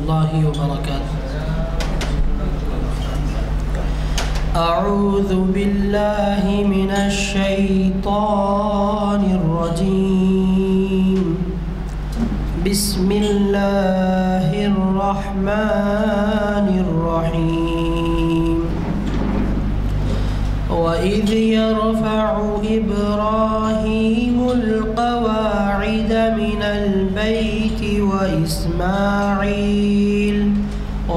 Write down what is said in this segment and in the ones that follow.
الله وبركاته. أعوذ بالله من الشيطان الرجيم. بسم الله الرحمن الرحيم. وإذ يرفع إبراهيم القواعد من البيت وإسماعيل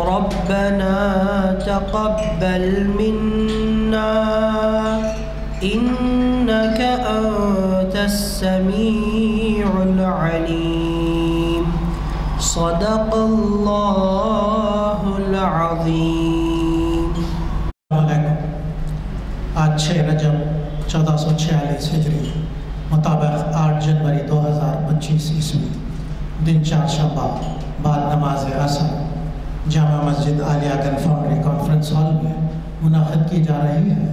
ربنا تقبل منا إنك أنت السميع العليم. صدق الله العظيم. آج 6 رجب 1446 ہجری مطابق 8 جنوری 2025 عیسوی دن چہارشنبہ بعد نماز عصر جامع مسجد عالیہ گنج فاؤنڈری کانفرنس ہال میں منعقد کی جا رہی ہے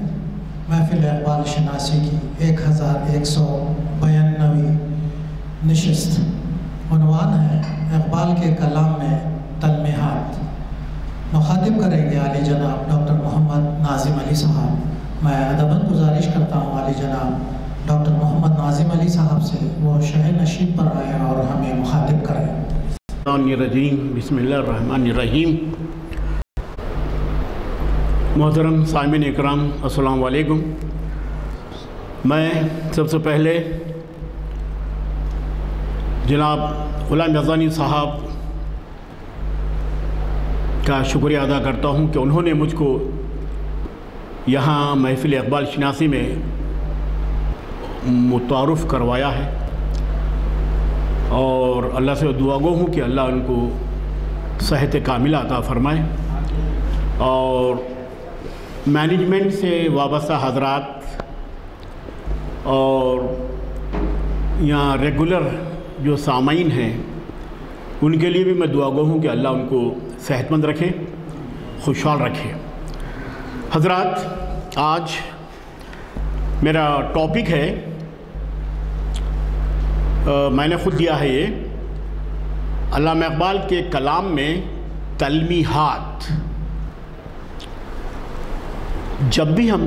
محفل اقبال شناسی کی 1192 نشست. عنوان ہے اقبال کے کلام میں تلمیحات. مخاطب کریں گے عالی جناب ڈاکٹر محمد ناظم علی صاحب. میں ادباً گزارش کرتا ہوں عالی جناب ڈاکٹر محمد ناظم علی صاحب سے وہ شہ نشید پر آئیں اور ہمیں مخاطب کریں. بسم اللہ الرحمن الرحیم. محترم سامعین اکرام السلام علیکم. میں سب سے پہلے جناب غلام یزدانی صاحب کا شکریہ ادا کرتا ہوں کہ انہوں نے مجھ کو یہاں محفل اقبال شناسی میں متعارف کروایا ہے اور اللہ سے دعا گو ہوں کہ اللہ ان کو صحت کاملہ عطا فرمائے اور مینجمنٹ سے وابستہ حضرات اور یہاں ریگولر جو سامعین ہیں ان کے لیے بھی میں دعا گو ہوں کہ اللہ ان کو صحت مند رکھے خوشحال رکھے. حضرات آج میرا ٹاپک ہے میں نے خود دیا ہے یہ علامہ اقبال کے کلام میں تلمیحات. جب بھی ہم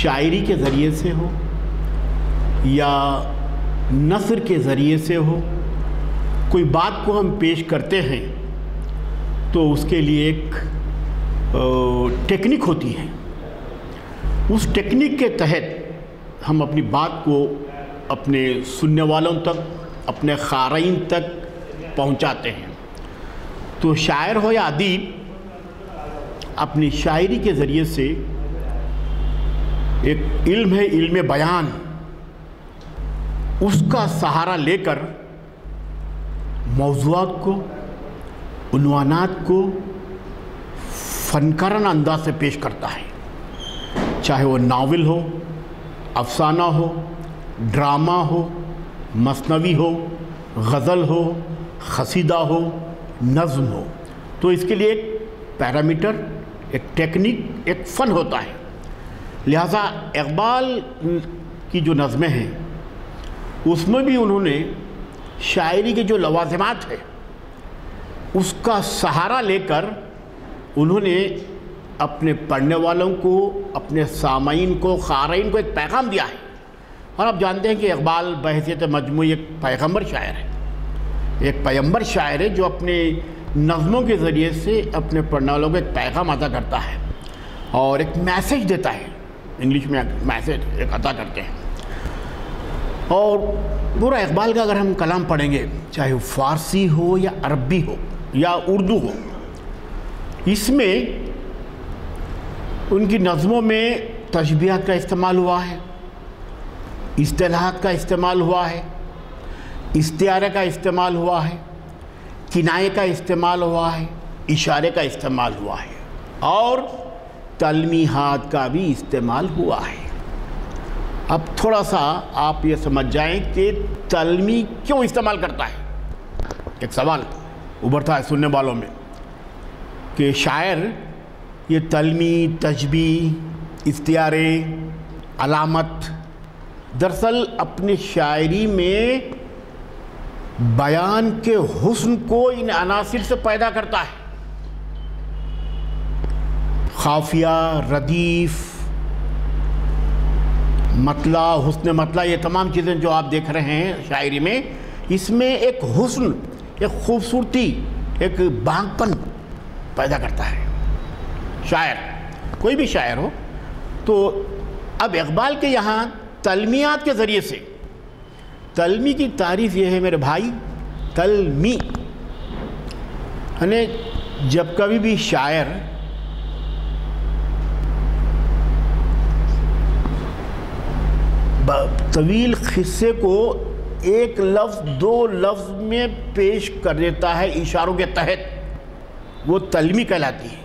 شاعری کے ذریعے سے ہو یا نثر کے ذریعے سے ہو کوئی بات کو ہم پیش کرتے ہیں تو اس کے لیے ایک ٹیکنک ہوتی ہے. اس ٹیکنک کے تحت ہم اپنی بات کو اپنے سننے والوں تک اپنے قارئین تک پہنچاتے ہیں. تو شاعر ہو یا ادیب اپنی شاعری کے ذریعے سے ایک علم ہے علم بیان اس کا سہارا لے کر موضوعات کو عنوانات کو فنکارانہ انداز سے پیش کرتا ہے. چاہے وہ ناول ہو افسانہ ہو ڈرامہ ہو مثنوی ہو غزل ہو قصیدہ ہو نظم ہو. تو اس کے لیے ایک پیرامیٹر ایک ٹیکنک ایک فن ہوتا ہے. لہٰذا اقبال کی جو نظمیں ہیں اس میں بھی انہوں نے شاعری کے جو لوازمات ہیں اس کا سہارا لے کر انہوں نے اپنے پڑھنے والوں کو اپنے سامعین کو قارئین کو ایک پیغام دیا ہے. اور آپ جانتے ہیں کہ اقبال بحیثیت مجموعی ایک پیغمبر شاعر ہے ایک پیغمبر شاعر ہے جو اپنے نظموں کے ذریعے سے اپنے پڑھنے والوں کو ایک پیغام عطا کرتا ہے اور ایک میسیج دیتا ہے. انگلش میں میسیج ایک عطا کرتے ہیں. اور پورا اقبال کا اگر ہم کلام پڑھیں گے چاہے وہ فارسی ہو یا عربی ہو یا اردو ہو اس میں ان کی نظموں میں تشبیہات کا استعمال ہوا ہے اصطلاحات کا استعمال ہوا ہے استعارے کا استعمال ہوا ہے کنایے کا استعمال ہوا ہے اشارے کا استعمال ہوا ہے اور تلمیحات کا بھی استعمال ہوا ہے. اب تھوڑا سا آپ یہ سمجھ جائیں کہ تلمی کیوں استعمال کرتا ہے. ایک سوال ابھرتا ہے سننے والوں میں کہ شاعر یہ تلمی تشبیہ استعارے علامت دراصل اپنی شاعری میں بیان کے حسن کو ان عناصر سے پیدا کرتا ہے. خافیہ، ردیف، مطلع، حسن مطلع، یہ تمام چیزیں جو آپ دیکھ رہے ہیں شاعری میں، اس میں ایک حسن، ایک خوبصورتی، ایک بانگ پن پیدا کرتا ہے شاعر، کوئی بھی شاعر ہو. تو اب اقبال کے یہاں تلمیات کے ذریعے سے، تلمی کی تعریف یہ ہے میرے بھائی، تلمی یعنی جب کبھی بھی شاعر طویل قصے کو ایک لفظ دو لفظ میں پیش کر دیتا ہے اشاروں کے تحت، وہ تلمی کہلاتی ہے.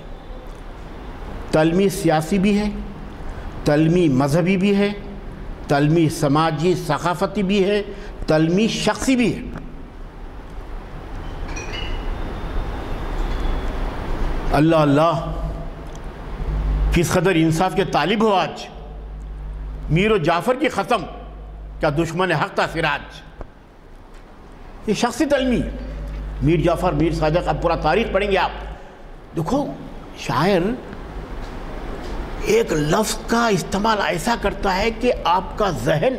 تلمی سیاسی بھی ہے، تلمی مذہبی بھی ہے، تلمی سماجی ثقافتی بھی ہے، تلمی شخصی بھی ہے. اللہ اللہ، کس قدر انصاف کے طالب ہو آج. میر و جعفر کی قسم، کیا دشمن حق تھا سراج. یہ شخصی تلمی، میر جعفر، میر صادق، اب پورا تاریخ پڑھیں گے آپ. دیکھو شاعر ایک لفظ کا استعمال ایسا کرتا ہے کہ آپ کا ذہن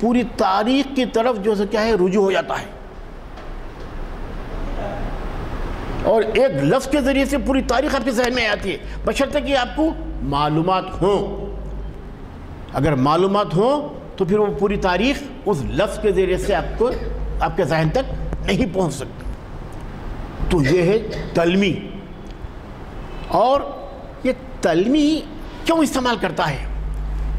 پوری تاریخ کی طرف جو سے کیا ہے رجوع ہو جاتا ہے، اور ایک لفظ کے ذریعے سے پوری تاریخ آپ کے ذہن میں آتی ہے، بشرطے کہ آپ کو معلومات ہوں. اگر معلومات ہوں تو پھر وہ پوری تاریخ اس لفظ کے ذریعے سے آپ کے ذہن تک نہیں پہنچ سکتی. تو یہ ہے تلمی. اور یہ تلمی کیوں استعمال کرتا ہے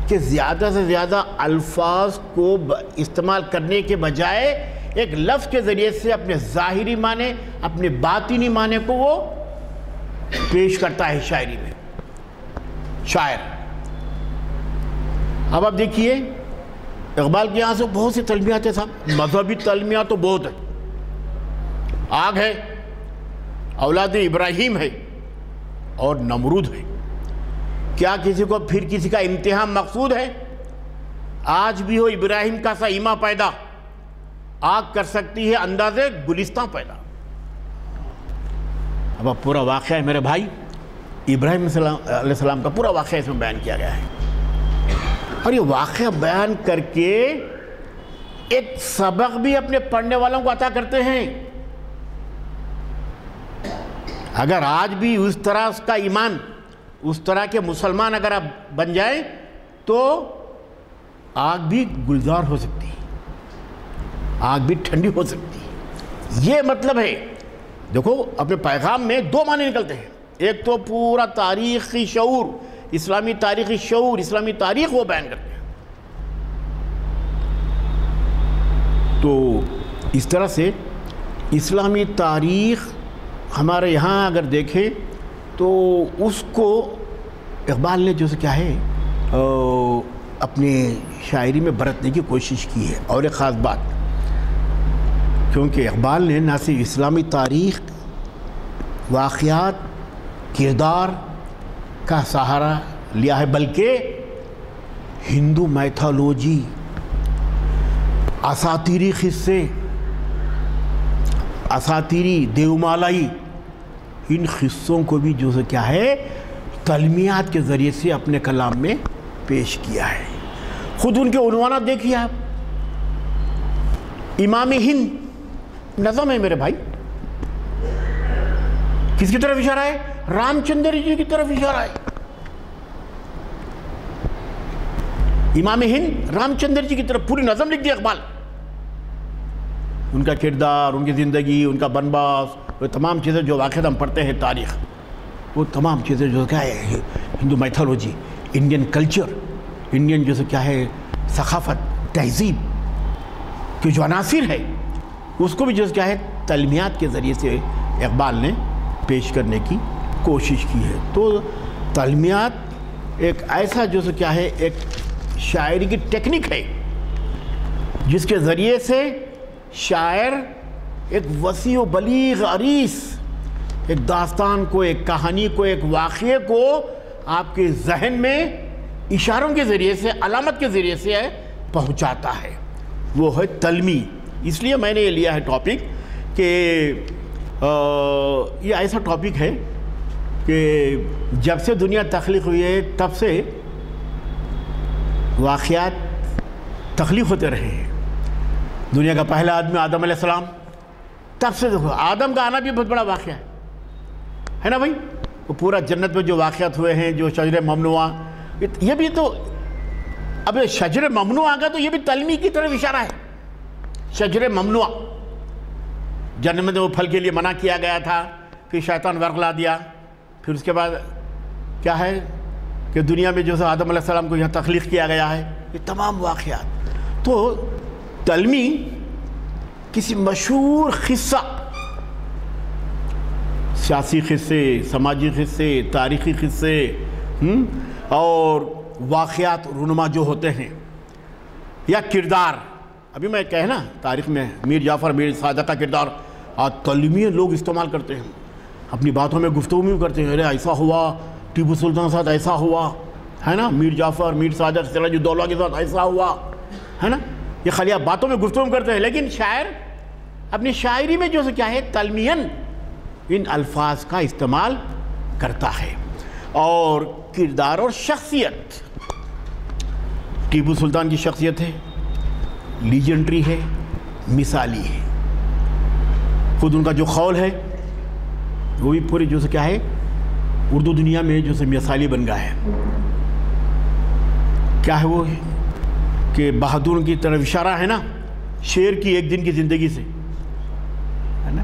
کہ زیادہ سے زیادہ الفاظ کو استعمال کرنے کے بجائے ایک لفظ کے ذریعے سے اپنے ظاہری معنی، اپنے باطنی معنی کو وہ پیش کرتا ہے شاعری میں شاعر. اب آپ دیکھیے اقبال کے یہاں سے بہت سی تلمیات ہیں صاحب. مذہبی تلمیات تو بہت ہیں. آگ ہے، اولاد ابراہیم ہے، اور نمرود ہے. کیا کسی کو پھر کسی کا امتحان مقصود ہے؟ آج بھی ہو ابراہیم کا سا ایما پیدا، آگ کر سکتی ہے اندازے گلستان پیدا. اب پورا واقعہ ہے میرے بھائی، ابراہیم علیہ السلام کا پورا واقعہ اس میں بیان کیا گیا ہے. اور یہ واقعہ بیان کر کے ایک سبق بھی اپنے پڑھنے والوں کو عطا کرتے ہیں. اگر آج بھی اس طرح اس کا ایمان، اس طرح کے مسلمان اگر آپ بن جائیں تو آگ بھی گلزار ہو سکتی ہے، آگ بھی ٹھنڈی ہو سکتی ہے. یہ مطلب ہے. دیکھو اپنے پیغام میں دو معنی نکلتے ہیں. ایک تو پورا تاریخی شعور، اسلامی تاریخی شعور، اسلامی تاریخ وہ بیان کرتے ہیں. تو اس طرح سے اسلامی تاریخ ہمارے یہاں اگر دیکھیں تو اس کو اقبال نے جو سے کیا ہے اپنے شاعری میں برتنے کی کوشش کی ہے. اور ایک خاص بات، کیونکہ اقبال نے نہ صرف اسلامی تاریخ، واقعات، کردار کا سہارا لیا ہے، بلکہ ہندو میتھالوجی، اساطیری قصے، اساطیری دیومالائی، ان قصوں کو بھی جو سے کیا ہے تلمیات کے ذریعے سے اپنے کلام میں پیش کیا ہے. خود ان کے عنوانات دیکھیے آپ. امام ہند نظم ہے میرے بھائی، کس کی طرف اشارہ ہے؟ رام چندر جی کی طرف اشارہ ہے. امام ہند رام چندر جی کی طرف پوری نظم لکھ دی اقبال. ان کا کردار، ان کی زندگی، ان کا بنواس، وہ تمام چیزیں جو واقعات ہم پڑھتے ہیں تاریخ، وہ تمام چیزیں جو کیا ہے ہندو میتھالوجی، انڈین کلچر، انڈین جو کیا ہے ثقافت، تہذیب کے جو عناصر ہے اس کو بھی جو کیا ہے تلمیات کے ذریعے سے اقبال نے پیش کرنے کی کوشش کی ہے. تو تلمیات ایک ایسا جو کیا ہے ایک شاعری کی ٹیکنک ہے جس کے ذریعے سے شاعر ایک وسیع و بلیغ عریض ایک داستان کو، ایک کہانی کو، ایک واقعے کو آپ کے ذہن میں اشاروں کے ذریعے سے، علامت کے ذریعے سے پہنچاتا ہے. وہ ہے تلمی. اس لیے میں نے یہ لیا ہے ٹاپک کہ یہ ایسا ٹاپک ہے کہ جب سے دنیا تخلیق ہوئی ہے تب سے واقعات تخلیق ہوتے رہے ہیں. دنیا کا پہلا آدمی آدم علیہ السلام، تب سے دیکھو آدم کا آنا بھی بہت بڑا واقعہ ہے نا بھائی. وہ پورا جنت میں جو واقعات ہوئے ہیں، جو شجر ممنوع، یہ بھی تو اب شجر ممنوع آ گیا تو یہ بھی تلمی کی طرف اشارہ ہے. شجر ممنوع جنت میں وہ پھل کے لیے منع کیا گیا تھا، پھر شیطان ورغلا دیا، پھر اس کے بعد کیا ہے کہ دنیا میں جو ہے آدم علیہ السلام کو یہاں تخلیق کیا گیا ہے. یہ تمام واقعات تو تلمی کسی مشہور قصہ، سیاسی قصے، سماجی قصے، تاریخی قصے اور واقعات رونما جو ہوتے ہیں یا کردار. ابھی میں کہنا تاریخ میں میر جعفر میر صادق کا کردار آج تلمی لوگ استعمال کرتے ہیں، اپنی باتوں میں گفتگو میں کرتے ہیں. ارے ایسا ہوا، ٹیپو سلطان کے ساتھ ایسا ہوا ہے نا، میر جعفر میر صادق سراج الدولہ کے ساتھ ایسا ہوا ہے نا. یہ خالی آپ باتوں میں گفتگو کرتے ہیں، لیکن شاعر اپنی شاعری میں جو کیا ہے تلمین ان الفاظ کا استعمال کرتا ہے. اور کردار اور شخصیت، ٹیپو سلطان کی شخصیت ہے، لیجنڈری ہے، مثالی ہے. خود ان کا جو قول ہے وہ بھی پورے جو کیا ہے اردو دنیا میں جو مثالی بن گیا ہے. کیا ہے وہ کہ بہادر کی طرف اشارہ ہے نا، شیر کی ایک دن کی زندگی سے ہے نا.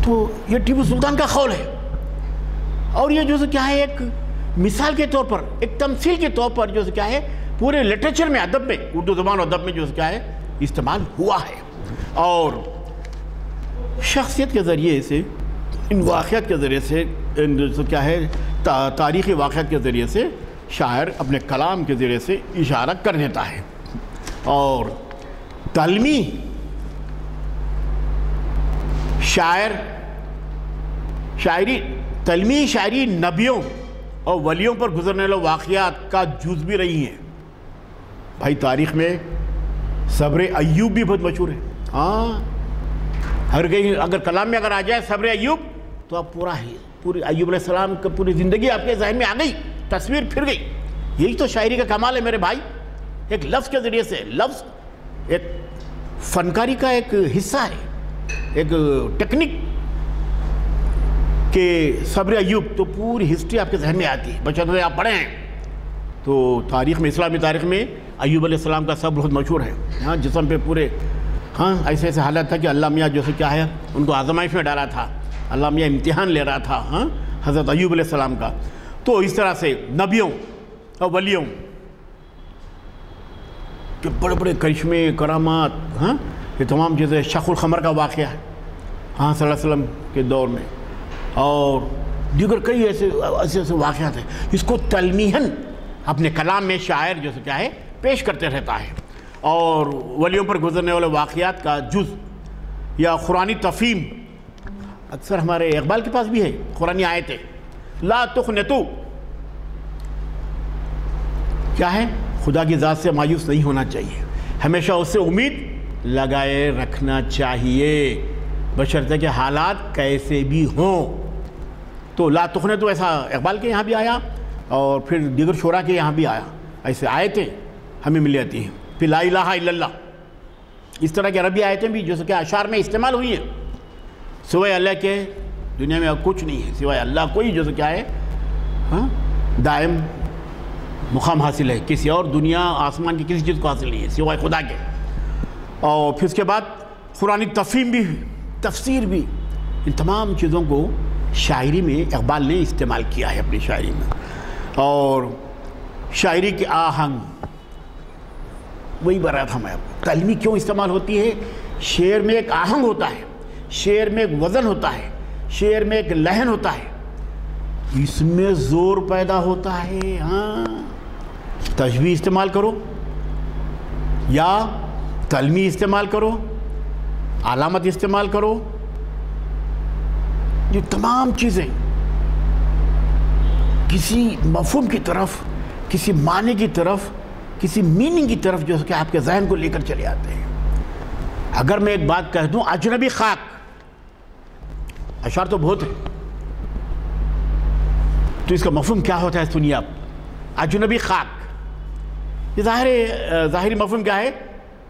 تو یہ ٹیپو سلطان کا قول ہے، اور یہ جو کیا ہے ایک مثال کے طور پر، ایک تمثیل کے طور پر جو کیا ہے پورے لٹریچر میں، ادب میں، اردو زبان اور ادب میں جو کیا ہے استعمال ہوا ہے. اور شخصیت کے ذریعے سے، ان واقعات کے ذریعے سے، کیا ہے تاریخی واقعات کے ذریعے سے شاعر اپنے کلام کے ذریعے سے اشارہ کر دیتا ہے. اور تلمی تلمی شاعری نبیوں اور ولیوں پر گزرنے والے واقعات کا جز بھی رہی ہیں. بھائی تاریخ میں صبر ایوب بھی بہت مشہور ہے. ہاں اگر کلام میں اگر آ جائے صبر ایوب تو آپ پوری ایوب علیہ السلام کا پوری زندگی آپ کے ذہن میں آ گئی، تصویر پھر گئی. یہی تو شاعری کا کمال ہے میرے بھائی. ایک لفظ کے ذریعے سے، لفظ ایک فنکاری کا ایک حصہ ہے، ایک ٹیکنک کہ صبر ایوب تو پوری ہسٹری آپ کے ذہن میں آتی ہے. بچے آپ پڑھیں تو تاریخ میں، اسلامی تاریخ میں ایوب علیہ السلام کا صبر بہت مشہور ہے. ہاں جسم پہ پورے ایسے ایسے حالت تھا کہ اللہ میاں جو کیا ہے ان کو آزمائش میں ڈالا تھا، اللہ میاں امتحان لے رہا تھا حضرت ایوب علیہ السلام کا. تو اس طرح سے نبیوں اور ولیوں کے بڑے بڑے کرشمے، کرامات، یہ تمام چیزیں. شق القمر کا واقعہ ہے صلی اللہ علیہ وسلم کے دور میں، اور دیگر کئی ایسے واقعات ہیں. اس کو تلمیحاً اپنے کلام میں شاعر جو کیا ہے پیش کرتے رہتا ہے. اور ولیوں پر گزرنے والے واقعات کا جز یا قرآنی تفہیم، اکثر ہمارے اقبال کے پاس بھی ہے قرآنی آیتیں، لا تقنطوا، کیا ہے خدا کی ذات سے مایوس نہیں ہونا چاہیے، ہمیشہ اس سے امید لگائے رکھنا چاہیے، بشرطے کہ حالات کیسے بھی ہوں. تو لا تقنطوا ایسا اقبال کے یہاں بھی آیا، اور پھر دیگر شعراء کے یہاں بھی آیا. ایسے آیتیں ہمیں مل جاتی ہیں. پھر لا الہ الا اللہ، اس طرح کے عربی آیتیں بھی جو کہ اشعار میں استعمال ہوئی ہیں. سوائے اللہ کے دنیا میں کچھ نہیں ہے، سوائے اللہ کوئی جو کیا ہے دائم مقام حاصل ہے، کسی اور دنیا آسمان کی کسی چیز کو حاصل نہیں ہے سوائے خدا کے. اور پھر اس کے بعد قرآنی تفہیم بھی، تفسیر بھی، ان تمام چیزوں کو شاعری میں اقبال نے استعمال کیا ہے اپنی شاعری میں. اور شاعری کی آہنگ وہی بتا رہا تھا میں. تلمی کیوں استعمال ہوتی ہے؟ شعر میں ایک آہنگ ہوتا ہے، شعر میں ایک وزن ہوتا ہے، شعر میں ایک لحن ہوتا ہے، اس میں زور پیدا ہوتا ہے. تشبیہ استعمال کرو یا تلمی استعمال کرو، علامت استعمال کرو، یہ تمام چیزیں کسی مفہوم کی طرف، کسی معنی کی طرف، کسی میننگ کی طرف جو کہ آپ کے ذہن کو لے کر چلے آتے ہیں. اگر میں ایک بات کہہ دوں اجنبی خاک، اشعار تو بہت ہیں، تو اس کا مفہوم کیا ہوتا ہے سنیے آپ. اجنبی خاک، یہ ظاہری مفہوم کیا ہے؟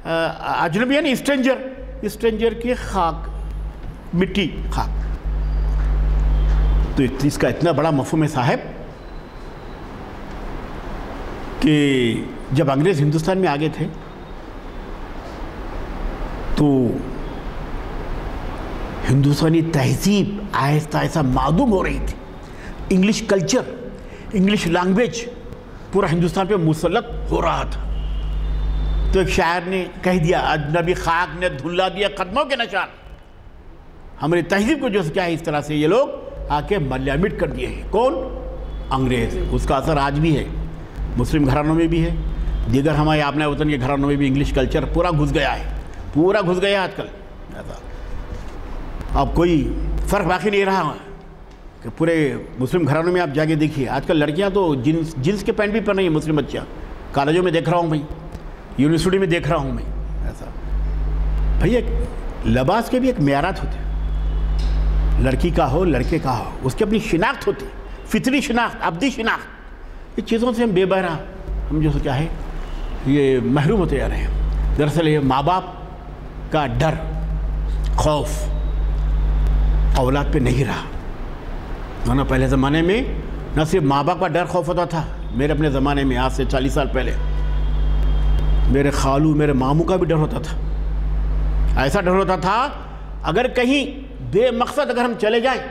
اجنبی یعنی اسٹرینجر کی خاک، مٹی، خاک. تو اس کا اتنا بڑا مفہوم ہے صاحب کہ جب انگریز ہندوستان میں آگے تھے تو ہندوستانی تہذیب آہستہ آہستہ معدوم ہو رہی تھی. انگلش کلچر، انگلش لینگویج پورا ہندوستان پہ مسلط ہو رہا تھا. تو ایک شاعر نے کہہ دیا اجنبی خاک نے دھلا دیا قدموں کے نشان. ہماری تہذیب کو جو کیا ہے اس طرح سے یہ لوگ آ کے ملیامٹ کر دیے ہیں. کون؟ انگریز. اس کا اثر آج بھی ہے، مسلم گھرانوں میں بھی ہے، دیگر ہمارے اپنے وطن کے گھرانوں میں بھی انگلش کلچر پورا گھس گیا ہے، پورا گھس گیا آج کل. اب کوئی فرق باقی نہیں رہا کہ پورے مسلم گھرانوں میں آپ جا کے دیکھیے آج کل لڑکیاں تو جنس کے پینٹ بھی پہن رہی ہیں. مسلم بچیاں کالجوں میں دیکھ رہا ہوں میں، یونیورسٹی میں دیکھ رہا ہوں میں. ایسا بھائی ایک لباس کے بھی ایک معیارات ہوتے ہیں، لڑکی کا ہو لڑکے کا ہو، اس کی اپنی شناخت ہوتی ہے، فطری شناخت، ابدی شناخت. یہ چیزوں سے ہم بے بہرا، ہم جو کیا ہے یہ محروم ہوتے جا رہے ہیں. دراصل یہ ماں باپ کا ڈر، خوف اولاد پہ نہیں رہا. ورنہ پہلے زمانے میں نہ صرف ماں باپ کا ڈر خوف ہوتا تھا، میرے اپنے زمانے میں آج سے 40 سال پہلے میرے خالو میرے ماموں کا بھی ڈر ہوتا تھا. ایسا ڈر ہوتا تھا اگر کہیں بے مقصد اگر ہم چلے جائیں،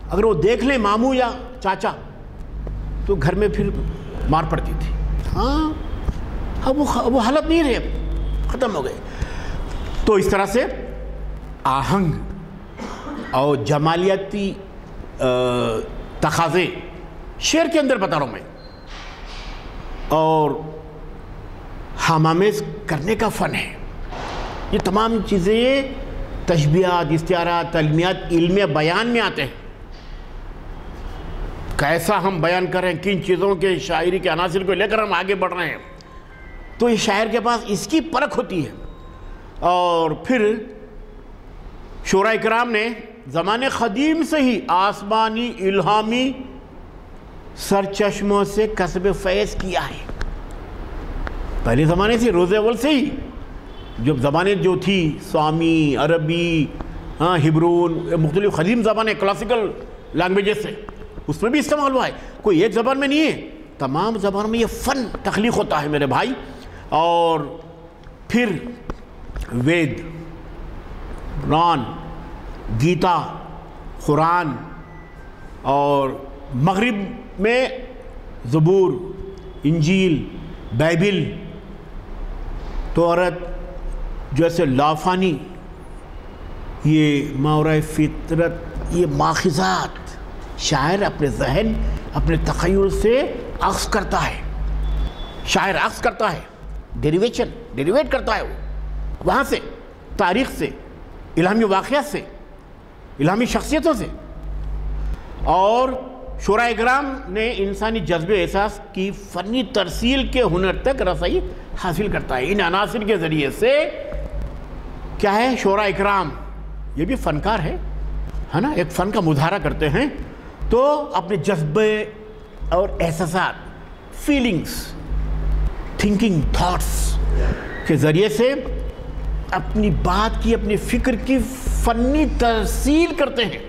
اگر وہ دیکھ لیں ماموں یا چاچا تو گھر میں پھر مار پڑتی تھی. ہاں اب وہ حالت نہیں رہے، ختم ہو گئے. تو اس طرح سے آہنگ اور جمالیاتی تقاضے شعر کے اندر بتا رہا ہوں میں، اور ہمامیز کرنے کا فن ہے. یہ تمام چیزیں تشبیہات، استعارات، تلمیات علم بیان میں آتے ہیں. کیسا ہم بیان کر رہے ہیں، کن چیزوں کے شاعری کے عناصر کو لے کر ہم آگے بڑھ رہے ہیں. تو یہ شاعر کے پاس اس کی پرکھ ہوتی ہے. اور پھر شعراء کرام نے زمانے قدیم سے ہی آسمانی الہامی سرچشموں سے کسب فیض کیا ہے. پہلے زمانے سے، روز اول سے ہی، جب زبانیں جو تھی سامی، عربی، ہبرون، مختلف قدیم زبانیں کلاسیکل لینگویجز سے، اس میں بھی استعمال ہوا ہے. کوئی ایک زبان میں نہیں ہے، تمام زبانوں میں یہ فن تخلیق ہوتا ہے میرے بھائی. اور پھر وید، قرآن، گیتا، قرآن، اور مغرب میں زبور، انجیل، بائبل، توراۃ، جیسے لافانی، یہ ماورائے فطرت، یہ ماخذات شاعر اپنے ذہن، اپنے تخیل سے عکس کرتا ہے. شاعر عکس کرتا ہے، ڈیریویٹ کرتا ہے وہاں سے، تاریخ سے، الہامی واقعات سے، الہامی شخصیتوں سے. اور شعراء کرام نے انسانی جذب احساس کی فنی ترسیل کے ہنر تک رسائی حاصل کرتا ہے. ان عناصر کے ذریعے سے کیا ہے، شعراء کرام یہ بھی فنکار ہے نا، ایک فن کا مظاہرہ کرتے ہیں. تو اپنے جذبے اور احساسات، فیلنگز، تھنکنگ، تھاٹس کے ذریعے سے اپنی بات کی، اپنی فکر کی فنی ترسیل کرتے ہیں.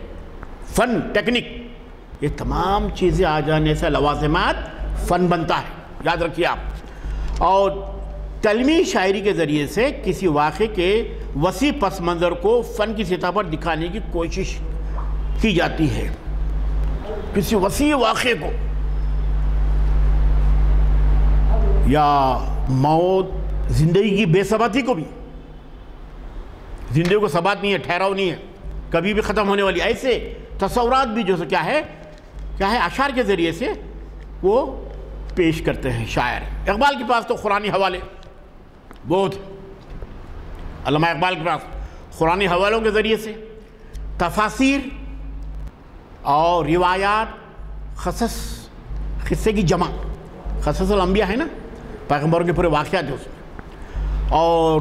فن، ٹیکنک، یہ تمام چیزیں آ جانے سے لوازمات فن بنتا ہے، یاد رکھیے آپ. اور کلمی شاعری کے ذریعے سے کسی واقعے کے وسیع پس منظر کو فن کی سطح پر دکھانے کی کوشش کی جاتی ہے. کسی وسیع واقعے کو، یا موت، زندگی کی بے ثباتی کو بھی، زندگی کو ثبات نہیں ہے، ٹھہراؤ نہیں ہے، کبھی بھی ختم ہونے والی، ایسے تصورات بھی جو کیا ہے اشعار کے ذریعے سے وہ پیش کرتے ہیں شاعر. اقبال کے پاس تو قرآنی حوالے بہت، علامہ اقبال کے پاس قرآنی حوالوں کے ذریعے سے تفاسیر اور روایات، قصے کی جمع، قصص الانبیاء ہے نا، پیغمبروں کے پورے واقعات جو اس میں، اور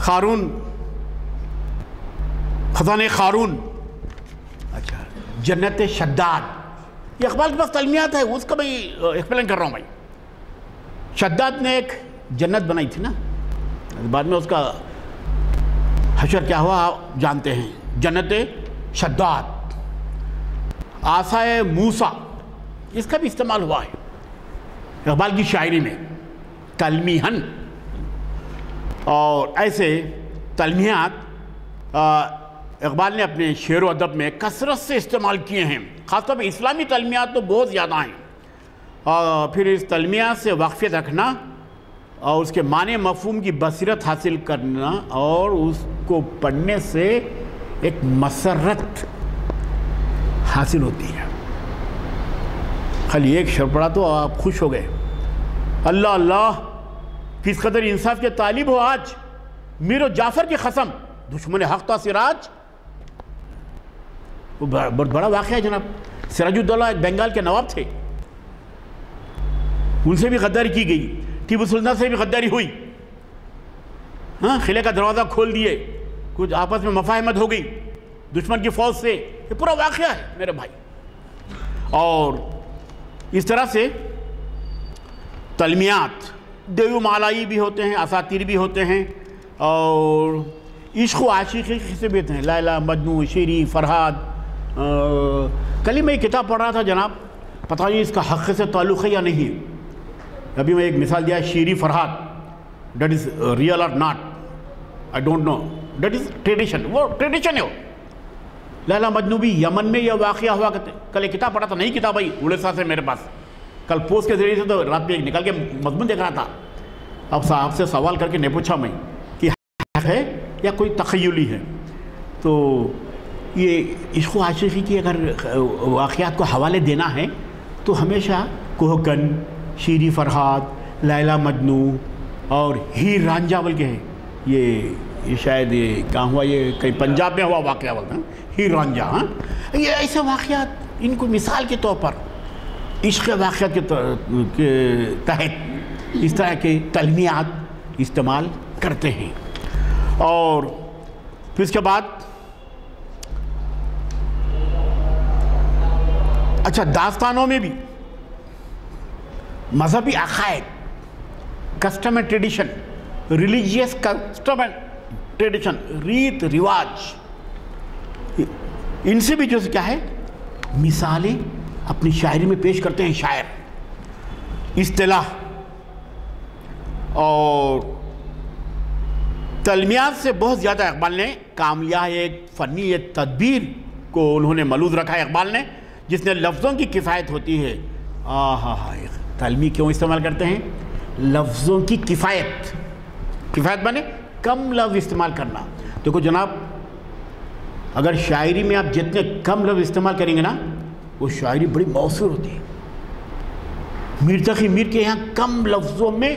خارون، خزانہ خارون، اچھا جنت شداد، یہ اقبال کے پاس تلمیات ہے، اس کا میں ایکسپلین کر رہا ہوں بھائی. شداد نے ایک جنت بنائی تھی نا، بعد میں اس کا حشر کیا ہوا آپ جانتے ہیں. جنت شداد، آسائے موسیٰ، اس کا بھی استعمال ہوا ہے اقبال کی شاعری میں تلمیحاً. اور ایسے تلمیحات اقبال نے اپنے شعر و ادب میں کثرت سے استعمال کیے ہیں. خاص طور پہ اسلامی تلمیحات تو بہت زیادہ ہیں. اور پھر اس تلمیحات سے واقفیت رکھنا اور اس کے معنی مفہوم کی بصیرت حاصل کرنا اور اس کو پڑھنے سے ایک مسرت حاصل ہوتی ہے. خالی ایک شعر پڑھا تو آپ خوش ہو گئے. اللہ اللہ کس قدر انصاف کے طالب ہو آج، میر و جعفر کی قسم دشمن حق تا سراج. وہ بہت بڑا واقعہ ہے جناب. سراج الدولہ ایک بنگال کے نواب تھے، ان سے بھی غداری کی گئی، ٹیپو سلطان سے بھی غداری ہوئی. ہاں، قلعے کا دروازہ کھول دیے، کچھ آپس میں مفاہمت ہو گئی دشمن کی فوج سے. یہ پورا واقعہ ہے میرے بھائی. اور اس طرح سے تلمیات دیو مالائی بھی ہوتے ہیں، اساطیر بھی ہوتے ہیں، اور عشق و عاشقی کے قصے بھی ہوتے ہیں. لیلا، مجنوں، شیری، فرہاد. کل ہی میں ایک کتاب پڑھ رہا تھا جناب، پتہ نہیں اس کا حق سے تعلق ہے یا نہیں. ابھی میں ایک مثال دیا، Shirin Farhad, that is real اور not, I don't know, that is tradition, وہ ٹریڈیشن ہے. وہ لیلا مجنوں بھی یمن میں یہ واقعہ ہوا کرتے. کل ایک کتاب پڑھا تھا، نئی کتاب آئی اڑیسہ سے میرے پاس، کل پوسٹ کے ذریعے سے، تو رات میں ایک نکال کے مضمون دیکھ رہا تھا. اب صاحب سے سوال کر کے نہیں پوچھا میں کہ حق ہے یا کوئی تخیلی ہے. تو یہ عشق و عاشقی کی اگر واقعات کو حوالے دینا ہے تو ہمیشہ کوہکن، شیری فرہاد، لیلا مجنوں اور ہیر رانجھا بلکہ ہے. یہ شاید یہ کہاں ہوا، یہ کہیں پنجاب میں ہوا واقعہ بولتے ہیں ہیر رانجھا. ہاں، یہ ایسے واقعات ان کو مثال کے طور پر عشق واقعات کے تحت اس طرح کے تلمیات استعمال کرتے ہیں. اور پھر اس کے بعد اچھا داستانوں میں بھی مذہبی عقائد، custom and tradition, religious custom and tradition, ریت رواج، ان سے بھی جو کیا ہے مثالیں اپنی شاعری میں پیش کرتے ہیں شاعر. اصطلاح اور تلمیات سے بہت زیادہ اقبال نے کامیاب ایک فنی تدبیر کو انہوں نے ملوز رکھا ہے اقبال نے، جس نے لفظوں کی کفایت ہوتی ہے. تلمی کیوں استعمال کرتے ہیں؟ لفظوں کی کفایت. کفایت بنے کم لفظ استعمال کرنا. دیکھو جناب، اگر شاعری میں آپ جتنے کم لفظ استعمال کریں گے نا، وہ شاعری بڑی مؤثر ہوتی ہے. میر تقی میر کے یہاں کم لفظوں میں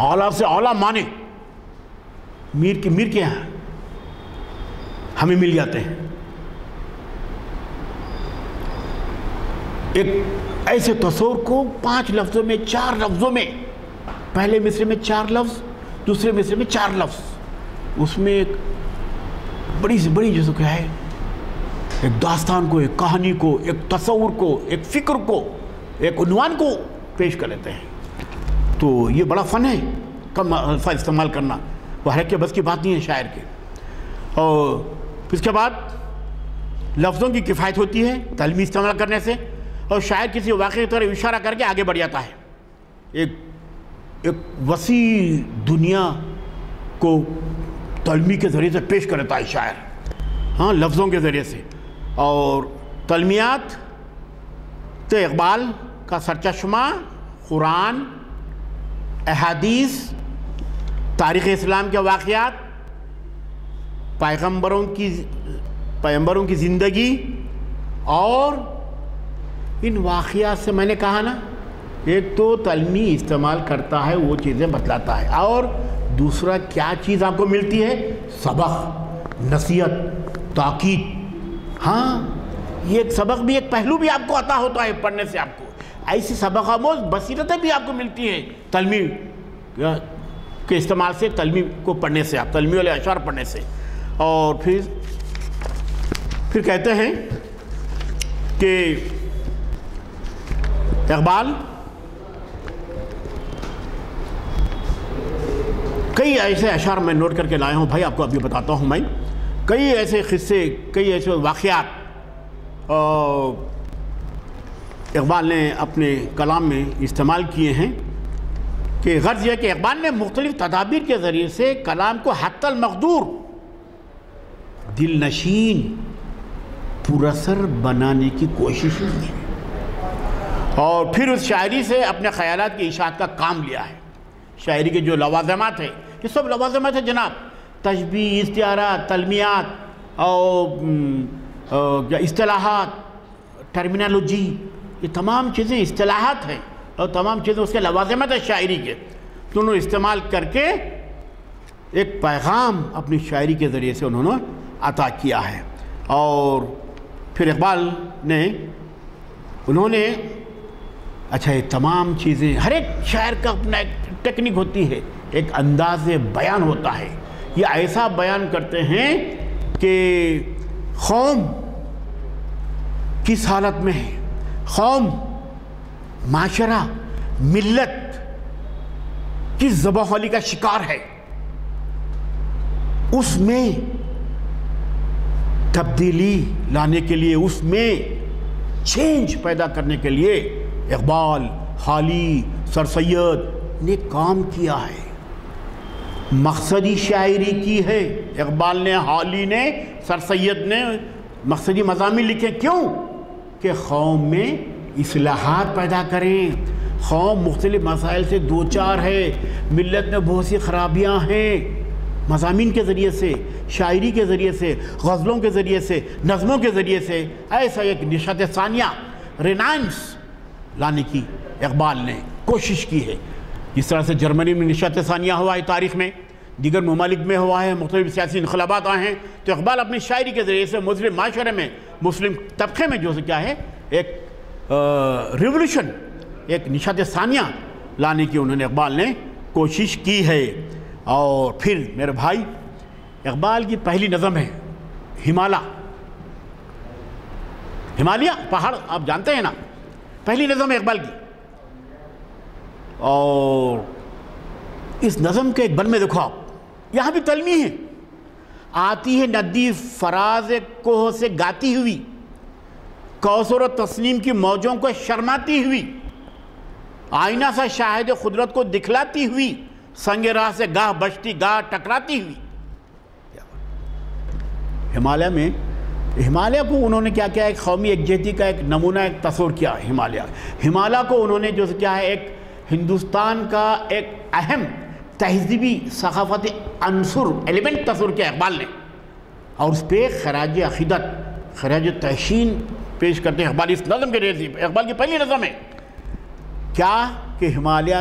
اعلیٰ سے اعلیٰ معنی میر کے یہاں ہمیں مل جاتے ہیں. ایک ایسے تصور کو 5 لفظوں میں، 4 لفظوں میں، پہلے مصرے میں 4 لفظ، دوسرے مصرے میں 4 لفظ، اس میں ایک بڑی سے بڑی جیسے کیا ہے، ایک داستان کو، ایک کہانی کو، ایک تصور کو، ایک فکر کو، ایک عنوان کو پیش کر لیتے ہیں. تو یہ بڑا فن ہے کم الفاظ استعمال کرنا. وہ ہر ایک کے بس کی بات نہیں ہے شاعر کے. اور پھر اس کے بعد لفظوں کی کفایت ہوتی ہے تلمی استعمال کرنے سے، اور شاعر کسی واقعے کی طرف اشارہ کر کے آگے بڑھ جاتا ہے. ایک وسیع دنیا کو تلمی کے ذریعے سے پیش کرتا ہے شاعر، ہاں، لفظوں کے ذریعے سے. اور تلمیات تو اقبال کا سرچشمہ قرآن، احادیث، تاریخ اسلام کے واقعات، پیغمبروں کی زندگی، اور ان واقعات سے میں نے کہا نا، ایک تو تلمی استعمال کرتا ہے، وہ چیزیں بتلاتا ہے، اور دوسرا کیا چیز آپ کو ملتی ہے؟ سبق، نصیحت، تاکید. ہاں، یہ ایک سبق بھی، ایک پہلو بھی آپ کو عطا ہوتا ہے پڑھنے سے. آپ کو ایسی سبق آموز بصیرتیں بھی آپ کو ملتی ہیں تلمی کے استعمال سے، تلمی کو پڑھنے سے، آپ تلمی والے اشعار پڑھنے سے. اور پھر کہتے ہیں کہ اقبال کئی ایسے اشعار میں نوٹ کر کے لایا ہوں بھائی، آپ کو ابھی بتاتا ہوں میں. کئی ایسے قصے، کئی ایسے واقعات اقبال نے اپنے کلام میں استعمال کیے ہیں کہ غرض یہ کہ اقبال نے مختلف تدابیر کے ذریعے سے کلام کو حتی المقدور دل نشین پر اثر بنانے کی کوشش کی ہے، اور پھر اس شاعری سے اپنے خیالات کی اشاعت کا کام لیا ہے. شاعری کے جو لوازمات ہیں، یہ سب لوازمات ہیں جناب، تشبیہ، استعارات، تلمیات اور اصطلاحات، ٹرمینالوجی، یہ تمام چیزیں اصطلاحات ہیں اور تمام چیزیں اس کے لوازمات ہیں شاعری کے. تو انہوں نے استعمال کر کے ایک پیغام اپنی شاعری کے ذریعے سے انہوں نے عطا کیا ہے. اور پھر اقبال نے اچھا یہ تمام چیزیں، ہر ایک شاعر کا اپنا ایک ٹیکنیک ہوتی ہے، ایک انداز بیان ہوتا ہے. یہ ایسا بیان کرتے ہیں کہ قوم کس حالت میں ہے، قوم، معاشرہ، ملت کس ذبح کا شکار ہے، اس میں تبدیلی لانے کے لیے، اس میں چینج پیدا کرنے کے لیے اقبال، حالی، سر سید نے کام کیا ہے. مقصدی شاعری کی ہے اقبال نے، حالی نے، سر سید نے مقصدی مضامین لکھے. کیوں؟ کہ قوم میں اصلاحات پیدا کریں. قوم مختلف مسائل سے دوچار ہے، ملت میں بہت سی خرابیاں ہیں. مضامین کے ذریعے سے، شاعری کے ذریعے سے، غزلوں کے ذریعے سے، نظموں کے ذریعے سے ایسا ایک نشاط ثانیہ، رینائنس لانے کی اقبال نے کوشش کی ہے. جس طرح سے جرمنی میں نشاط ثانیہ ہوا ہے تاریخ میں، دیگر ممالک میں ہوا ہے، مختلف سیاسی انقلابات آئے ہیں، تو اقبال اپنی شاعری کے ذریعے سے مسلم معاشرے میں، مسلم طبقے میں جو کیا ہے ایک ریولوشن، ایک نشاط ثانیہ لانے کی انہوں نے اقبال نے کوشش کی ہے. اور پھر میرے بھائی، اقبال کی پہلی نظم ہے ہمالیہ پہاڑ، آپ جانتے ہیں نا، پہلی نظم ہے اقبال کی. اور اس نظم کے ایک بن میں دیکھو آپ، یہاں بھی تلمی ہے. آتی ہے ندی فراز کوہ سے گاتی ہوئی، کوثر و تسنیم کی موجوں کو شرماتی ہوئی، آئینہ سا شاہد قدرت کو دکھلاتی ہوئی، سنگ راہ سے گاہ بچتی گاہ ٹکراتی ہوئی. ہمالیہ کو انہوں نے کیا کیا، ایک قومی یکجہتی کا ایک نمونہ، ایک تصور کیا. ہمالیہ کو انہوں نے جو کیا ہے ایک ہندوستان کا ایک اہم تہذیبی ثقافتی عنصر، ایلیمنٹ تصور کیا اقبال نے، اور اس پہ خراج عقیدت، خراج تحسین پیش کرتے ہیں اقبال اس نظم کے ذریعے. اقبال کی پہلی نظم ہے کیا کہ ہمالیہ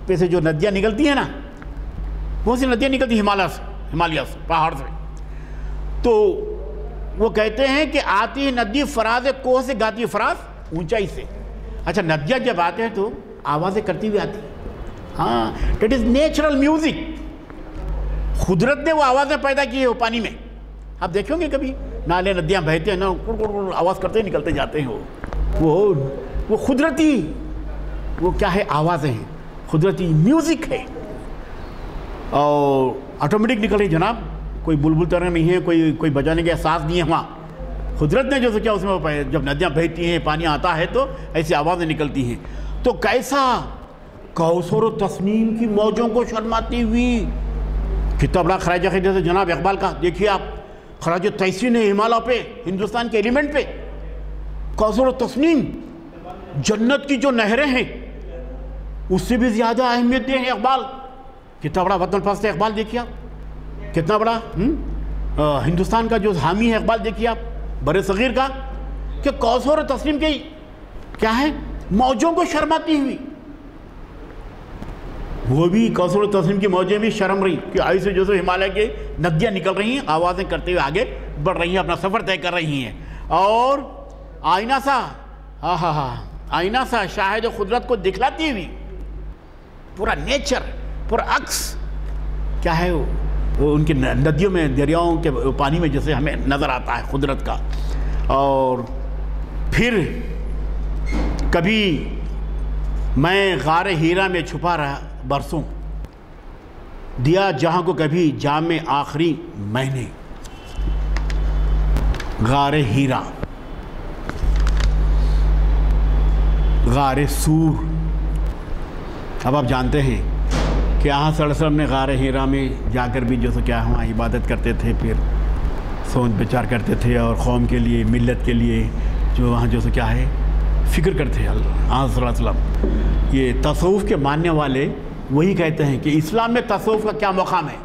پہ سے جو ندیاں نکلتی ہیں نا، بہت سی ندیاں نکلتی ہیں ہمالیہ سے، پہاڑ سے، تو وہ کہتے ہیں کہ آتی ہے ندی فراز کوہ سے گاتی ہے، فراز اونچائی سے. اچھا، ندیاں جب آتے ہیں تو آوازیں کرتی ہوئی آتی ہیں. ہاں، دیٹ از نیچرل میوزک. قدرت نے وہ آوازیں پیدا کی ہیں وہ پانی میں. آپ دیکھیں گے کبھی نالے ندیاں بہتے ہیں نا، آواز کرتے نکلتے جاتے ہیں، وہ قدرتی، وہ کیا ہے، آوازیں ہیں، قدرتی میوزک ہے. اور آٹومیٹک نکل رہی جناب، کوئی بلبل طرح نہیں ہے، کوئی بجانے کے احساس نہیں ہے وہاں. قدرت نے جو کیا اس میں جب ندیاں بہتی ہیں، پانی آتا ہے تو ایسی آوازیں نکلتی ہیں. تو کیسا کوثر و تسنیم کی موجوں کو شرماتی ہوئی. کتنا بڑا خراج عقیدت ہے جناب اقبال کا. دیکھیے آپ، خراج تحسین ہے ہمالیہ پہ، ہندوستان کے ایلیمنٹ پہ. کوثر و تسنیم، جنت کی جو نہریں ہیں اس سے بھی زیادہ اہمیت دے ہیں اقبال. کتنا بڑا وطن پرست ہے اقبال. دیکھیے آپ کتنا بڑا ہندوستان کا جو حامی ہے اقبال. دیکھیے آپ بر صغیر کا، کہ کوثر و تسنیم کی کیا ہے، موجوں کو شرماتی ہوئی. وہ بھی کوثر و تسنیم کی موجیں بھی شرم رہی کہ ایسے جو ہمالیہ کے ندیاں نکل رہی ہیں، آوازیں کرتے ہوئے آگے بڑھ رہی ہیں، اپنا سفر طے کر رہی ہیں. اور آئینہ سا، آئینہ سا شاہد قدرت کو دکھلاتی ہوئی، پورا نیچر، پورا عکس کیا ہے وہ ان کی ندیوں میں دریاؤں کے پانی میں جیسے ہمیں نظر آتا ہے قدرت کا. اور پھر کبھی میں غار ہیرا میں چھپا رہا برسوں، دیا جہاں کو کبھی جام آخری میں نے. غار ہیرا، غار سور. اب آپ جانتے ہیں کہ آقا صلی اللہ علیہ وسلم نے غار ہیرا میں جا کر بھی جو سو کیا وہاں عبادت کرتے تھے، پھر سوچ بچار کرتے تھے اور قوم کے لیے، ملت کے لیے جو وہاں جو سو کیا ہے فکر کرتے ہیں. آقا صلی اللہ علیہ وسلم یہ تصوف کے ماننے والے وہی کہتے ہیں کہ اسلام میں تصوف کا کیا مقام ہے.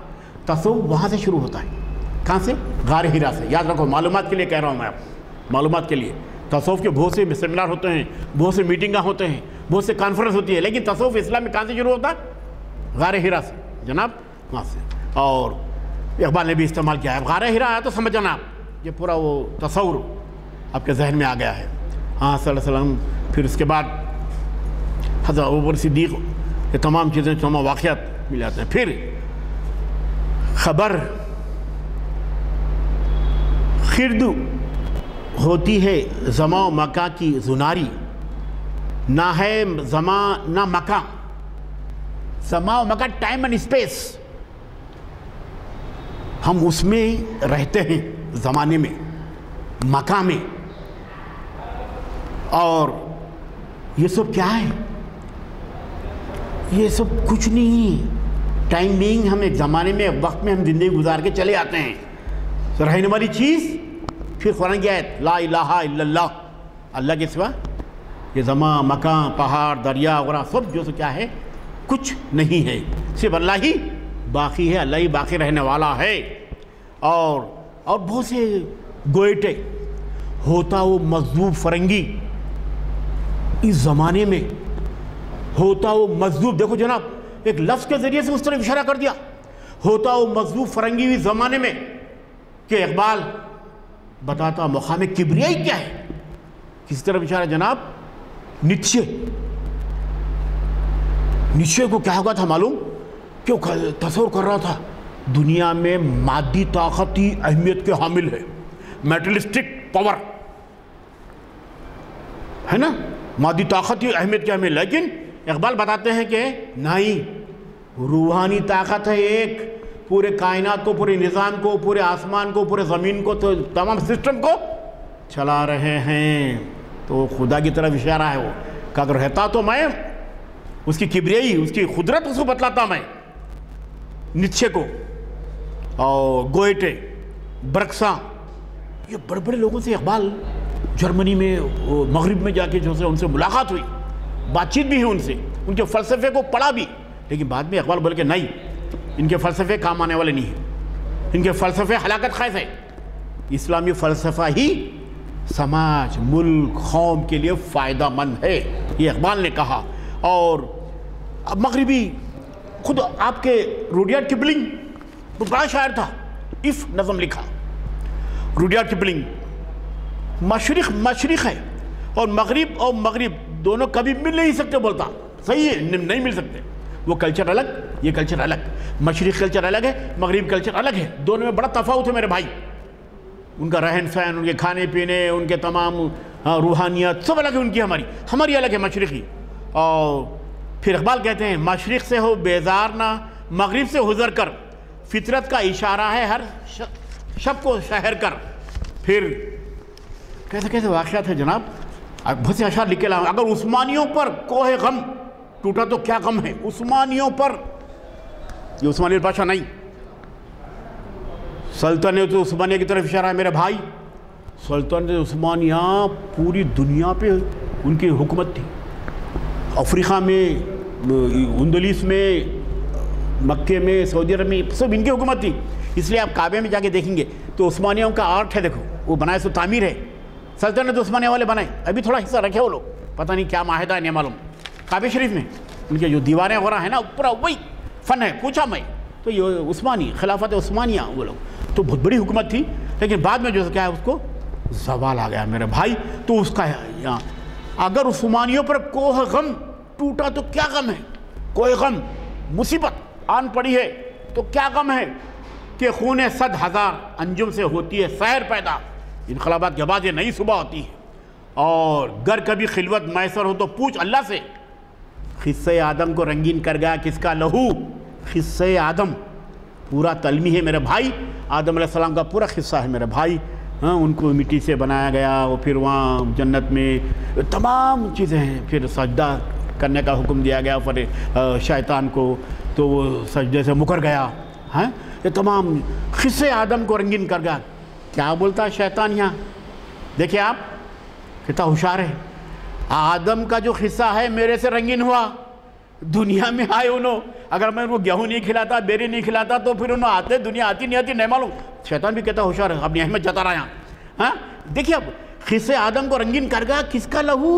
تصوف وہاں سے شروع ہوتا ہے. کہاں سے؟ غار ہیرا سے. یاد رکھو، معلومات کے لیے کہہ رہا ہوں میں آپ کو، معلومات کے لیے. تصوف کے بہت سے سیمینار ہوتے ہیں، بہت سے میٹنگاں ہوتے ہیں، بہت سے کانفرنس ہوتی ہے، لیکن تصوف اسلام میں کہاں سے شروع ہوتا ہے؟ غار ہیرا سے جناب، وہاں سے. اور اقبال نے بھی استعمال کیا ہے. اب غار ہیرا آیا تو سمجھ جانا، یہ پورا وہ تصور آپ کے ذہن میں آ گیا ہے. ہاں صلی اللہ علیہ وسلم، پھر اس کے بعد حضرت ابوبکر صدیق، یہ تمام چیزیں، تمام واقعات مل جاتے ہیں. پھر خبر خرد ہوتی ہے زمان و مکان کی زناری، نہ ہے زمان نہ مکان. زمان و مکان، ٹائم اینڈ اسپیس، ہم اس میں رہتے ہیں، زمانے میں، مکان میں. اور یہ سب کیا ہے؟ یہ سب کچھ نہیں. ٹائم بینگ، ہم ایک زمانے میں، ایک وقت میں ہم زندگی گزار کے چلے آتے ہیں. رہنے والی چیز پھر قرآن کی آیت، لا الہ الا اللہ، اللہ کے سوا یہ زمان، مکان، پہاڑ، دریا وغیرہ سب جو سو کیا ہے کچھ نہیں ہے، صرف اللہ ہی باقی ہے، اللہ ہی باقی رہنے والا ہے. اور بہت سے گوئٹے ہوتا وہ مذہوب فرنگی اس زمانے میں، ہوتا وہ مذہوب. دیکھو جناب، ایک لفظ کے ذریعے سے اس طرح اشارہ کر دیا، ہوتا وہ مذہوب فرنگی اس زمانے میں، کہ اقبال بتاتا مقام کبریائی کیا ہے. کس طرح اشارہ جناب؟ نیچے کو کیا ہوگا تھا معلوم؟ کیوں تصور کر رہا تھا دنیا میں مادی طاقت ہی اہمیت کے حامل ہے، میٹرلسٹک پاور ہے نا، مادی طاقت ہی اہمیت کے حامل. لیکن اقبال بتاتے ہیں کہ نہیں، روحانی طاقت ہے ایک، پورے کائنات کو، پورے نظام کو، پورے آسمان کو، پورے زمین کو، تو تمام سسٹم کو چلا رہے ہیں. تو خدا کی طرف اشارہ ہے وہ، کہ اگر رہتا تو میں اس کی کبریائی، اس کی قدرت اس کو بتلاتا میں. نیچے کو اور گوئٹے، برکساں، یہ بڑے بڑے لوگوں سے اقبال جرمنی میں، مغرب میں جا کے جو سے ان سے ملاقات ہوئی، بات چیت بھی ہوئی ان سے، ان کے فلسفے کو پڑھا بھی. لیکن بعد میں اقبال بول کے نہیں، ان کے فلسفے کام آنے والے نہیں ہیں، ان کے فلسفے ہلاکت خیز ہے. اسلامی فلسفہ ہی سماج، ملک، قوم کے لیے فائدہ مند ہے، یہ اقبال نے کہا. اور مغربی، خود آپ کے روڈیارڈ کپلنگ وہ بڑا شاعر تھا، اف نظم لکھا. روڈیارڈ کپلنگ مشرق ہے، اور مغرب دونوں کبھی مل نہیں سکتے بولتا. صحیح ہے، نہیں مل سکتے. وہ کلچر الگ، یہ کلچر الگ، مشرق کلچر الگ ہے، مغرب کلچر الگ ہے. دونوں میں بڑا تفاوت ہے میرے بھائی. ان کا رہن سہن، ان کے کھانے پینے، ان کے تمام روحانیت سب الگ ہے ان کی، ہماری الگ ہے مشرقی. اور پھر اقبال کہتے ہیں مشرق سے ہو بیزار نہ، مغرب سے حضر کر، فطرت کا اشارہ ہے ہر شب کو شہر کر. پھر کیسے واقعات ہے جناب، بہت سے اشعار لکھ کے لاؤں. اگر عثمانیوں پر کوہ غم ٹوٹا تو کیا غم ہے. عثمانیوں پر، یہ عثمانی بادشاہ نہیں، سلطنت عثمانیہ کی طرف اشارہ ہے میرے بھائی. سلطنت عثمانیہ پوری دنیا پہ ان کی حکومت تھی. افریقہ میں، اندلس میں، مکے میں، سعودی عرب میں، سب ان کی حکومت تھی. اس لیے آپ کعبے میں جا کے دیکھیں گے تو عثمانیوں کا آرٹ ہے، دیکھو وہ بنائے سو تعمیر ہے. سلطنت عثمانیہ والے بنائے، ابھی تھوڑا حصہ رکھے وہ لوگ، پتہ نہیں کیا معاہدہ ہے نہیں معلوم. کعبے شریف میں ان کے جو دیواریں وغیرہ ہیں نا، پورا وہی فن ہے. پوچھا میں تو یہ عثمانی خلافت عثمانیہ وہ لوگ تو بہت بڑی حکومت تھی. لیکن بعد میں جو کیا ہے اس کو زوال آ گیا میرے بھائی. تو اس کا یہاں اگر عثمانیوں پر کوہ غم ٹوٹا تو کیا غم ہے. کوہ غم، مصیبت آن پڑی ہے تو کیا غم ہے کہ خون 100,000 انجم سے ہوتی ہے سیر پیدا، انقلابات کے بعد یہ نئی صبح ہوتی ہے، اور گر کبھی خلوت میسر ہو تو پوچھ اللہ سے، قصہ آدم کو رنگین کر گیا کس کا لہو، قصہ آدم پورا تلمی ہے میرے بھائی، آدم علیہ السلام کا پورا قصہ ہے میرے بھائی، ان کو مٹی سے بنایا گیا، اور پھر وہاں جنت میں تمام چیزیں ہیں، پھر سجدہ کرنے کا حکم دیا گیا شیطان کو، تو وہ سجدے سے مکر گیا، یہ تمام قصہ آدم کو رنگین کر گیا۔ کیا بولتا ہے شیطان یہاں؟ دیکھیں آپ کتنا ہوشیار ہے، آدم کا جو قصہ ہے میرے سے رنگین ہوا، دنیا میں آئے انہوں، اگر میں ان کو گیہوں نہیں کھلاتا، بیری نہیں کھلاتا تو پھر انہوں آتے، دنیا آتی نہیں آتی نہیں معلوم۔ شیطان بھی کہتا ہوشیار ہے، اپنی اہمیت جتا رہا یہاں۔ دیکھیں اب قصہ آدم کو رنگین کر گیا کس کا لہو،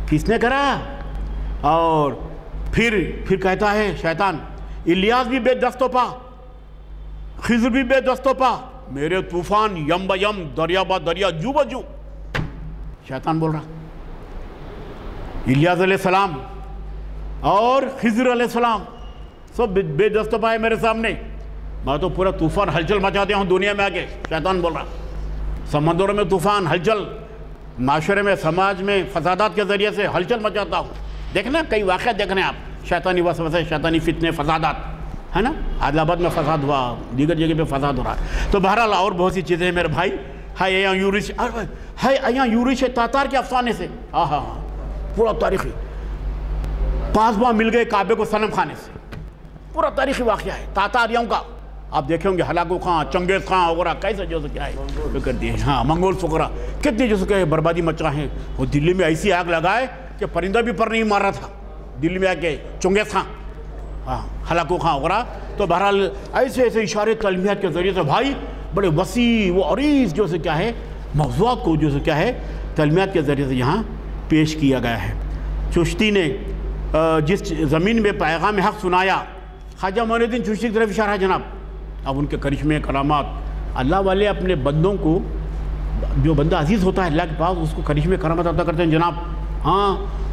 کس نے کرا؟ اور پھر کہتا ہے شیطان، الیاس بھی بے دست و پا، خضر بھی بے دست و پا، میرے طوفان یم با یم، دریا با دریا، جو با جو۔ شیطان بول رہا الیاس علیہ السلام اور خضر علیہ السلام سب بے دست و پا ہے میرے سامنے، میں تو پورا طوفان ہلچل مچا دیا ہوں دنیا میں آگے۔ شیطان بول رہا سمندروں میں طوفان ہلچل، معاشرے میں سماج میں فسادات کے ذریعے سے ہلچل مچاتا ہوں۔ دیکھنا کئی واقعات دیکھنے آپ، شیطانی وسوسے، شیطانی فتنے، فسادات، ہے نا، عادل آباد میں فساد ہوا، دیگر جگہ پہ فساد ہو رہا ہے۔ تو بہرحال اور بہت سی چیزیں ہیں میرے بھائی، ہے یہاں یورش تاتار کے افسانے سے، پورا تاریخی، 5 ماہ مل گئے کعبے کو صنم خانے سے، پورا تاریخی واقعہ ہے تاتاریوں کا۔ آپ دیکھیں گے ہلاکو خان، چنگیز خان وغیرہ کیسے جو کیا ہے کر دیے، منگول وغیرہ کتنے جو کہ بربادی مچا ہے۔ وہ دلی میں ایسی آگ لگائے کہ پرندہ بھی پر نہیں مار رہا تھا دلی میں آ کے، چنگیز خان، ہلاکو خان وغیرہ۔ تو بہرحال ایسے ایسے اشارے تعلیمیات کے ذریعے سے بھائی بڑے وسیع و عریض جو سے کیا ہے موضوعات کو جو سے کیا ہے تعلیمیات کے ذریعے سے یہاں پیش کیا گیا ہے۔ چشتی نے جس زمین میں پیغام حق سنایا، خواجہ معین الدین چشتی کی طرف اشارہ ہے جناب۔ اب ان کے کرشمے کرامات، اللہ والے اپنے بندوں کو، جو بندہ عزیز ہوتا ہے اللہ کے پاس، اس کو کرشمے کرامات عطا کرتے ہیں جناب۔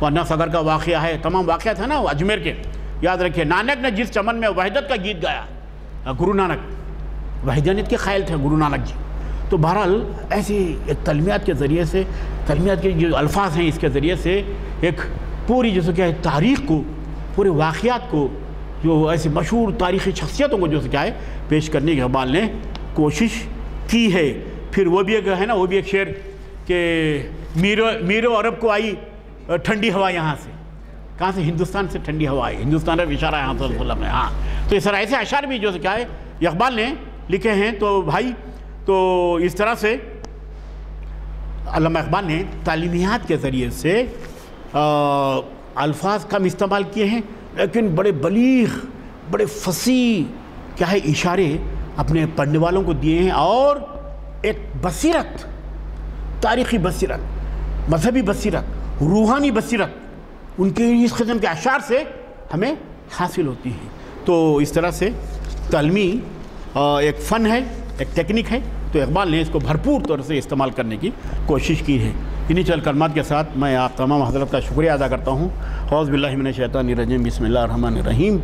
ورنہ صدر کا واقعہ ہے، تمام واقعات ہیں نا وہ اجمیر کے، یاد رکھیے۔ نانک نے جس چمن میں وحدت کا گیت گایا، گرو نانک وحدانیت کے قائل تھے گرو نانک جی۔ تو بہرحال ایسی ایک تعلیمیات کے ذریعے سے، تعلیمیات کے جو الفاظ ہیں اس کے ذریعے سے ایک پوری جیسے کیا ہے تاریخ کو، پورے واقعات کو، جو ایسی مشہور تاریخی شخصیتوں کو جو کیا ہے پیش کرنے کے اقبال نے کوشش کی ہے۔ پھر وہ بھی ایک ہے نا، وہ بھی ایک شعر کہ میرو عرب کو آئی ٹھنڈی ہوا یہاں سے، کہاں سے؟ ہندوستان سے ٹھنڈی ہوا آئی، ہندوستان کا اشارہ یہاں صلی اللہ علیہ وسلم نے۔ تو اس طرح ایسے اشعار بھی جو کیا ہے اقبال نے لکھے ہیں۔ تو بھائی تو اس طرح سے علامہ اقبال نے تعلیمیات کے ذریعے سے الفاظ کم استعمال کیے ہیں، لیکن بڑے بلیغ، بڑے فصیح کیا ہے اشارے اپنے پڑھنے والوں کو دیے ہیں، اور ایک بصیرت، تاریخی بصیرت، مذہبی بصیرت، روحانی بصیرت ان کے اس قسم کے اشعار سے ہمیں حاصل ہوتی ہے۔ تو اس طرح سے تعلیمی ایک فن ہے، ایک ٹیکنک ہے، تو اقبال نے اس کو بھرپور طور سے استعمال کرنے کی کوشش کی ہے۔ انہی چند کلمات کے ساتھ میں آپ تمام حضرت کا شکریہ ادا کرتا ہوں۔ اعوذ باللہ من الشیطان الرجیم، بسم اللہ الرحمن الرحیم۔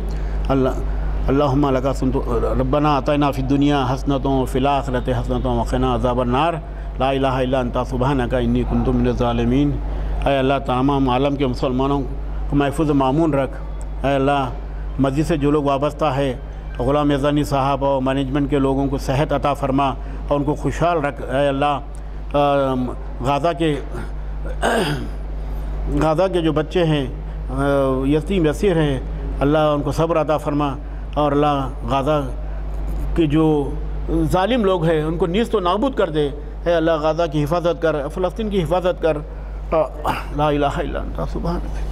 اللہم لکا سنت ربنا آتینا فی الدنیا حسنۃ وفی الآخرۃ حسنۃ وقنا عذاب النار، لا الہ الا انت سبحانک انی کنت من الظالمین۔ اے اللہ تمام عالم کے مسلمانوں کو محفوظ معمون رکھ۔ اے اللہ مسجد سے جو لوگ وابستہ ہے، غلام یزدانی صاحب اور مینجمنٹ کے لوگوں کو صحت عطا فرما اور ان کو خوشحال رکھ۔ اے اللہ غازہ کے جو بچے ہیں، یتیم یسیر ہیں، اللہ ان کو صبر عطا فرما، اور اللہ غازہ کے جو ظالم لوگ ہیں ان کو نیست و نابود کر دے۔ اے اللہ غازہ کی حفاظت کر، فلسطین کی حفاظت کر، لا الہ الا انت سبحانک۔